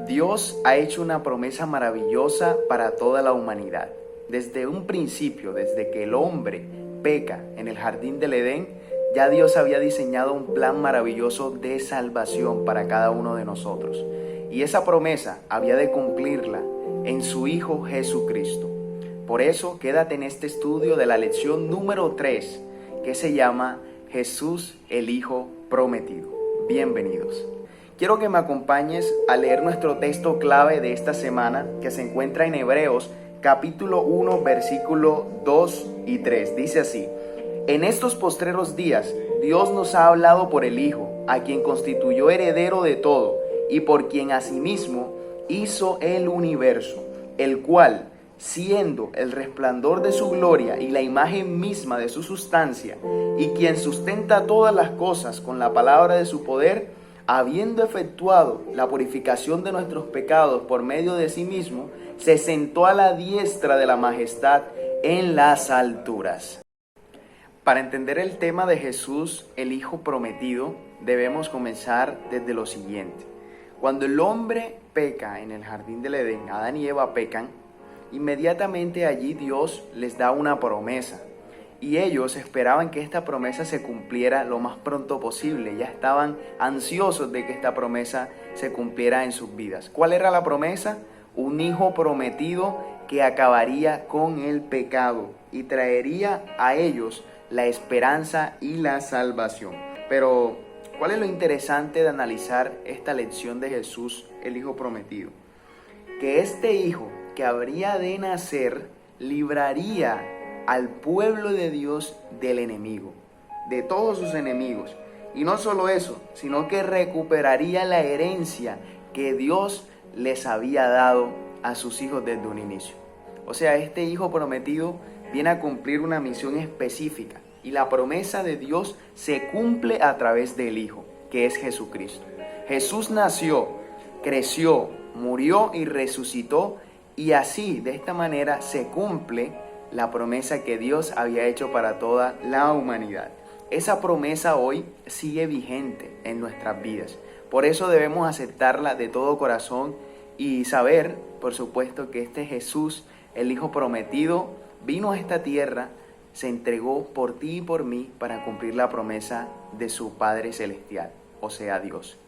Dios ha hecho una promesa maravillosa para toda la humanidad. Desde un principio, desde que el hombre peca en el jardín del Edén, ya Dios había diseñado un plan maravilloso de salvación para cada uno de nosotros. Y esa promesa había de cumplirla en su Hijo Jesucristo. Por eso, quédate en este estudio de la lección número 3, que se llama Jesús el Hijo Prometido. Bienvenidos. Quiero que me acompañes a leer nuestro texto clave de esta semana, que se encuentra en Hebreos capítulo 1, versículo 2 y 3. Dice así: en estos postreros días, Dios nos ha hablado por el Hijo, a quien constituyó heredero de todo, y por quien asimismo hizo el universo, el cual, siendo el resplandor de su gloria y la imagen misma de su sustancia, y quien sustenta todas las cosas con la palabra de su poder, habiendo efectuado la purificación de nuestros pecados por medio de sí mismo, se sentó a la diestra de la majestad en las alturas. Para entender el tema de Jesús, el Hijo Prometido, debemos comenzar desde lo siguiente. Cuando el hombre peca en el jardín del Edén, Adán y Eva pecan, inmediatamente allí Dios les da una promesa. Y ellos esperaban que esta promesa se cumpliera lo más pronto posible. Ya estaban ansiosos de que esta promesa se cumpliera en sus vidas. ¿Cuál era la promesa? Un hijo prometido que acabaría con el pecado y traería a ellos la esperanza y la salvación. Pero, ¿cuál es lo interesante de analizar esta lección de Jesús, el Hijo Prometido? Que este hijo que habría de nacer libraría al pueblo de Dios del enemigo, de todos sus enemigos. Y no solo eso, sino que recuperaría la herencia que Dios les había dado a sus hijos desde un inicio. O sea, este hijo prometido viene a cumplir una misión específica y la promesa de Dios se cumple a través del Hijo, que es Jesucristo. Jesús nació, creció, murió y resucitó, y así, de esta manera, se cumple la promesa que Dios había hecho para toda la humanidad. Esa promesa hoy sigue vigente en nuestras vidas. Por eso debemos aceptarla de todo corazón y saber, por supuesto, que este Jesús, el Hijo Prometido, vino a esta tierra, se entregó por ti y por mí para cumplir la promesa de su Padre Celestial, o sea, Dios.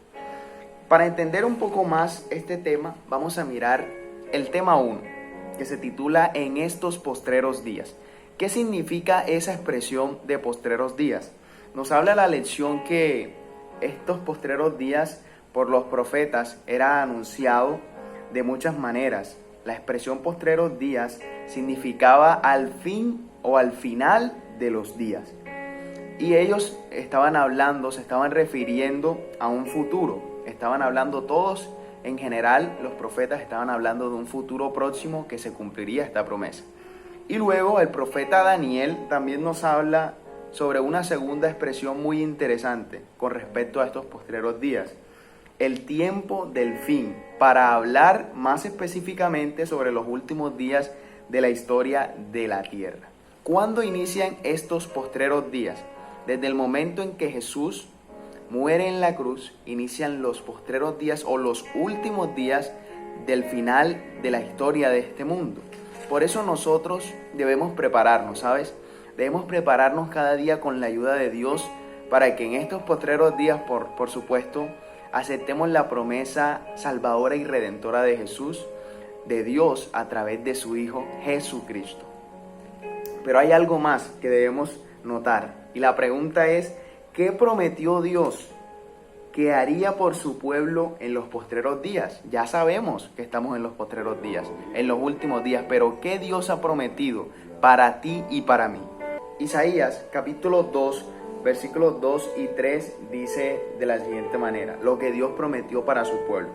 Para entender un poco más este tema, vamos a mirar el tema 1, que se titula En estos postreros días. ¿Qué significa esa expresión de postreros días? Nos habla la lección que estos postreros días por los profetas era anunciado de muchas maneras. La expresión postreros días significaba al fin o al final de los días. Y ellos estaban hablando, se estaban refiriendo a un futuro. Estaban hablando todos, en general, los profetas estaban hablando de un futuro próximo que se cumpliría esta promesa. Y luego el profeta Daniel también nos habla sobre una segunda expresión muy interesante con respecto a estos postreros días. El tiempo del fin, para hablar más específicamente sobre los últimos días de la historia de la tierra. ¿Cuándo inician estos postreros días? Desde el momento en que Jesús muere en la cruz, inician los postreros días o los últimos días del final de la historia de este mundo. Por eso nosotros debemos prepararnos, ¿sabes? Debemos prepararnos cada día con la ayuda de Dios para que en estos postreros días, por supuesto, aceptemos la promesa salvadora y redentora de Jesús, de Dios a través de su Hijo Jesucristo. Pero hay algo más que debemos notar y la pregunta es: ¿qué prometió Dios que haría por su pueblo en los postreros días? Ya sabemos que estamos en los postreros días, en los últimos días, pero ¿qué Dios ha prometido para ti y para mí? Isaías capítulo 2, versículos 2 y 3 dice de la siguiente manera, lo que Dios prometió para su pueblo.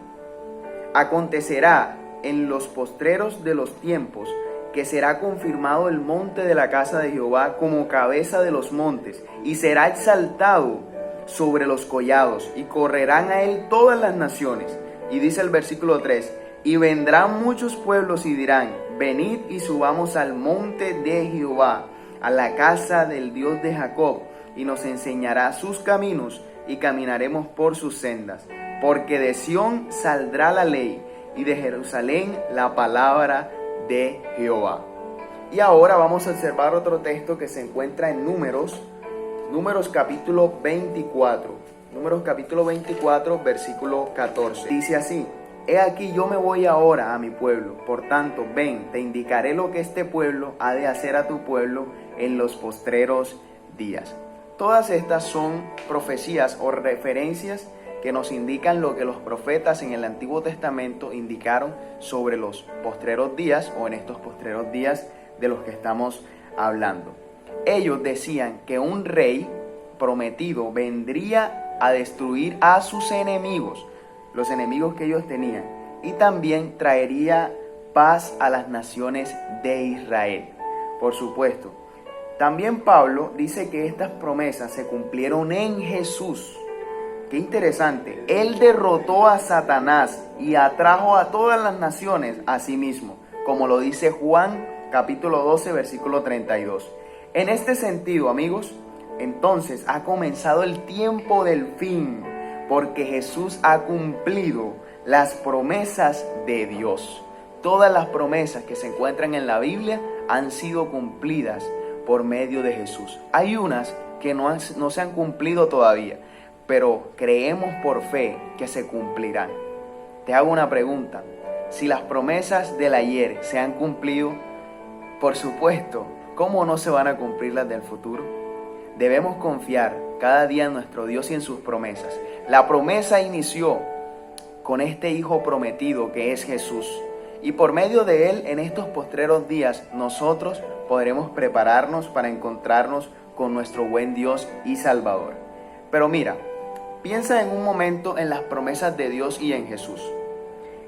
Acontecerá en los postreros de los tiempos que será confirmado el monte de la casa de Jehová como cabeza de los montes, y será exaltado sobre los collados, y correrán a él todas las naciones. Y dice el versículo 3, y vendrán muchos pueblos y dirán, venid y subamos al monte de Jehová, a la casa del Dios de Jacob, y nos enseñará sus caminos, y caminaremos por sus sendas. porque de Sión saldrá la ley y de Jerusalén la palabra de Jehová. Y ahora vamos a observar otro texto que se encuentra en Números capítulo 24. Números capítulo 24, versículo 14. Dice así: He aquí yo me voy ahora a mi pueblo, por tanto ven, te indicaré lo que este pueblo ha de hacer a tu pueblo en los postreros días. Todas estas son profecías o referencias que nos indican lo que los profetas en el Antiguo Testamento indicaron sobre los postreros días, o en estos postreros días de los que estamos hablando. Ellos decían que un rey prometido vendría a destruir a sus enemigos, los enemigos que ellos tenían, y también traería paz a las naciones de Israel. Por supuesto, también Pablo dice que estas promesas se cumplieron en Jesús. Qué interesante. Él derrotó a Satanás y atrajo a todas las naciones a sí mismo, como lo dice Juan capítulo 12, versículo 32. En este sentido, amigos, entonces ha comenzado el tiempo del fin, porque Jesús ha cumplido las promesas de Dios. Todas las promesas que se encuentran en la Biblia han sido cumplidas por medio de Jesús. Hay unas que no se han cumplido todavía, pero creemos por fe que se cumplirán. Te hago una pregunta: si las promesas del ayer se han cumplido, por supuesto, ¿cómo no se van a cumplir las del futuro? Debemos confiar cada día en nuestro Dios y en sus promesas. La promesa inició con este Hijo prometido que es Jesús. Y por medio de Él, en estos postreros días, nosotros podremos prepararnos para encontrarnos con nuestro buen Dios y Salvador. Pero mira, piensa en un momento en las promesas de Dios y en Jesús.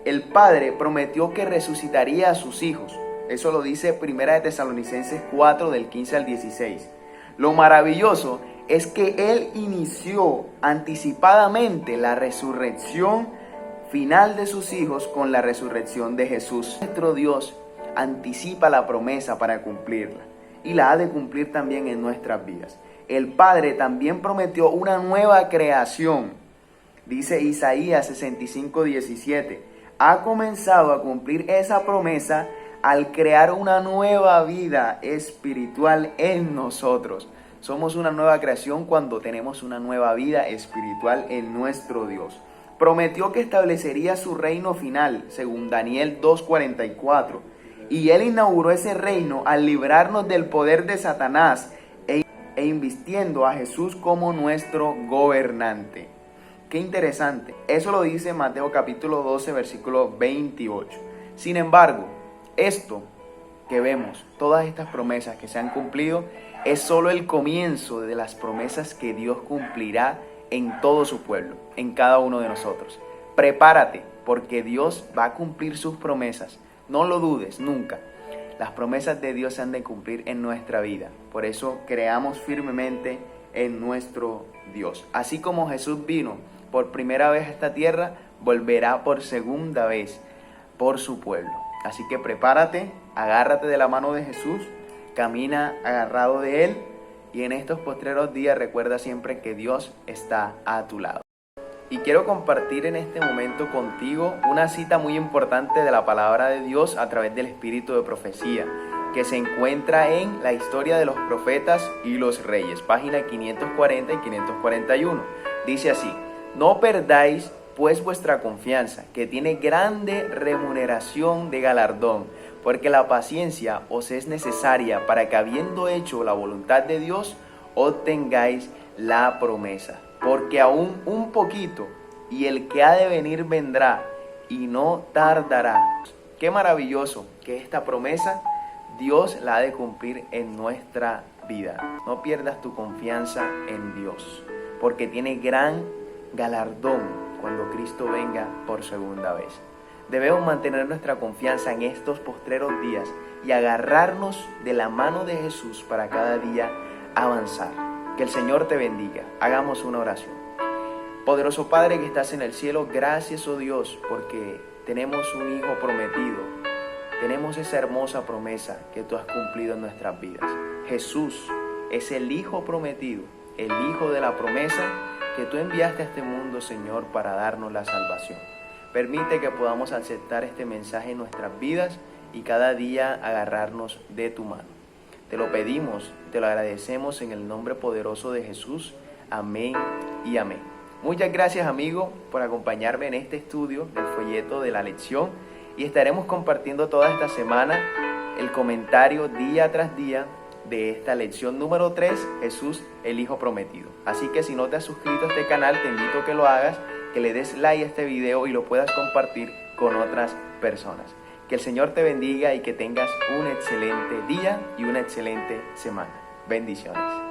El Padre prometió que resucitaría a sus hijos. Eso lo dice 1 Tesalonicenses 4, del 15 al 16. Lo maravilloso es que Él inició anticipadamente la resurrección final de sus hijos con la resurrección de Jesús. Nuestro Dios anticipa la promesa para cumplirla, y la ha de cumplir también en nuestras vidas. El Padre también prometió una nueva creación. Dice Isaías 65:17. Ha comenzado a cumplir esa promesa al crear una nueva vida espiritual en nosotros. Somos una nueva creación cuando tenemos una nueva vida espiritual en nuestro Dios. Prometió que establecería su reino final, según Daniel 2:44. Y Él inauguró ese reino al librarnos del poder de Satanás e invistiendo a Jesús como nuestro gobernante. Qué interesante. Eso lo dice Mateo capítulo 12, versículo 28. Sin embargo, esto que vemos, todas estas promesas que se han cumplido, es solo el comienzo de las promesas que Dios cumplirá en todo su pueblo, en cada uno de nosotros. Prepárate, porque Dios va a cumplir sus promesas. No lo dudes nunca. Las promesas de Dios se han de cumplir en nuestra vida. Por eso creamos firmemente en nuestro Dios. Así como Jesús vino por primera vez a esta tierra, volverá por segunda vez por su pueblo. Así que prepárate, agárrate de la mano de Jesús, camina agarrado de Él, y en estos postreros días recuerda siempre que Dios está a tu lado. Y quiero compartir en este momento contigo una cita muy importante de la palabra de Dios a través del espíritu de profecía, que se encuentra en la historia de los profetas y los reyes, página 540 y 541. Dice así: no perdáis pues vuestra confianza, que tiene grande remuneración de galardón, porque la paciencia os es necesaria para que, habiendo hecho la voluntad de Dios, obtengáis la promesa. Porque aún un poquito, y el que ha de venir vendrá, y no tardará. Qué maravilloso que esta promesa Dios la ha de cumplir en nuestra vida. No pierdas tu confianza en Dios, porque tiene gran galardón cuando Cristo venga por segunda vez. Debemos mantener nuestra confianza en estos postreros días y agarrarnos de la mano de Jesús para cada día avanzar. Que el Señor te bendiga. Hagamos una oración. Poderoso Padre que estás en el cielo, gracias, oh Dios, porque tenemos un Hijo prometido. Tenemos esa hermosa promesa que tú has cumplido en nuestras vidas. Jesús es el Hijo prometido, el Hijo de la promesa que tú enviaste a este mundo, Señor, para darnos la salvación. Permite que podamos aceptar este mensaje en nuestras vidas y cada día agarrarnos de tu mano. Te lo pedimos, te lo agradecemos en el nombre poderoso de Jesús. Amén y amén. Muchas gracias, amigo, por acompañarme en este estudio del folleto de la lección, y estaremos compartiendo toda esta semana el comentario día tras día de esta lección número 3, Jesús, el Hijo Prometido. Así que si no te has suscrito a este canal, te invito a que lo hagas, que le des like a este video y lo puedas compartir con otras personas. Que el Señor te bendiga y que tengas un excelente día y una excelente semana. Bendiciones.